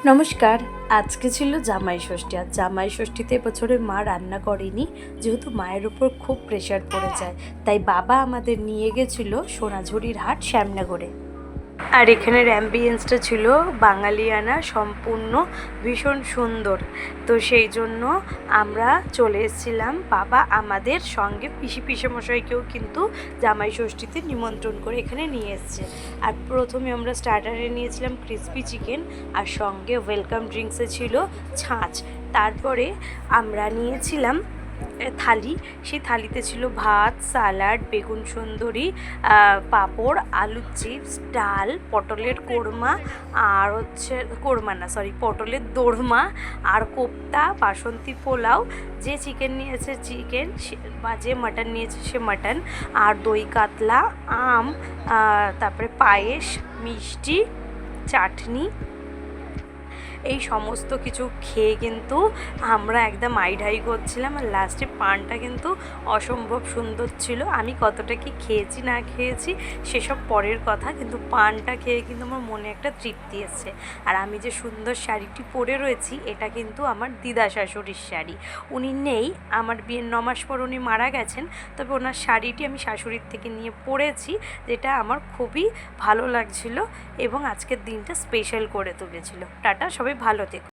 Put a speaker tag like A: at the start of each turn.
A: নমস্কার। আজকে ছিল জামাই ষষ্ঠী। আর জামাই ষষ্ঠীতে এবছরে মা রান্না করেনি, যেহেতু মায়ের উপর খুব প্রেশার পড়ে যায়। তাই বাবা আমাদের নিয়ে গেছিল সোনাঝুরির হাট শ্যামনগরে। আর এখানের অ্যাম্বিয়েন্সটা ছিল বাঙালিয়ানা সম্পূর্ণ, ভীষণ সুন্দর। তো সেই জন্য আমরা চলে এসেছিলাম। বাবা আমাদের সঙ্গে পিসেমশাইকেও কিন্তু জামাই ষষ্ঠীতে নিমন্ত্রণ করে এখানে নিয়ে এসছে। আর প্রথমে আমরা স্টার্টারে নিয়েছিলাম ক্রিসপি চিকেন, আর সঙ্গে ওয়েলকাম ড্রিঙ্কসে ছিল ছাঁচ। তারপরে আমরা নিয়েছিলাম থালি। সেই থালিতে ছিল ভাত, স্যালাড, বেগুন সুন্দরী, পাঁপড়, আলুর চিপস, ডাল, পটলের কোরমা, আর পটলের দোরমা, আর কোপ্তা, বাসন্তী পোলাও, যে চিকেন নিয়েছে চিকেন, বা যে মাটন নিয়েছে সে মাটন, আর দই কাতলা, আম, তারপরে পায়েস, মিষ্টি, চাটনি, এই সমস্ত কিছু খেয়ে কিন্তু আমরা একদম আইঢাই করছিলাম। আর লাস্টে পানটা কিন্তু অসম্ভব সুন্দর ছিল। আমি কতটা কি খেয়েছি না খেয়েছি সেসব পরের কথা, কিন্তু পানটা খেয়ে কিন্তু আমার মনে একটা তৃপ্তি এসছে। আর আমি যে সুন্দর শাড়িটি পরে রয়েছি, এটা কিন্তু আমার দিদা শাশুড়ির শাড়ি। উনি নেই, আমার বিয়ের 9 মাস পর উনি মারা গেছেন। তবে ওনার শাড়িটি আমি শাশুড়ির থেকে নিয়ে পরেছি, যেটা আমার খুবই ভালো লাগছিল এবং আজকের দিনটা স্পেশাল করে তুলেছিল। টাটা, সবাই ভালো থেকো।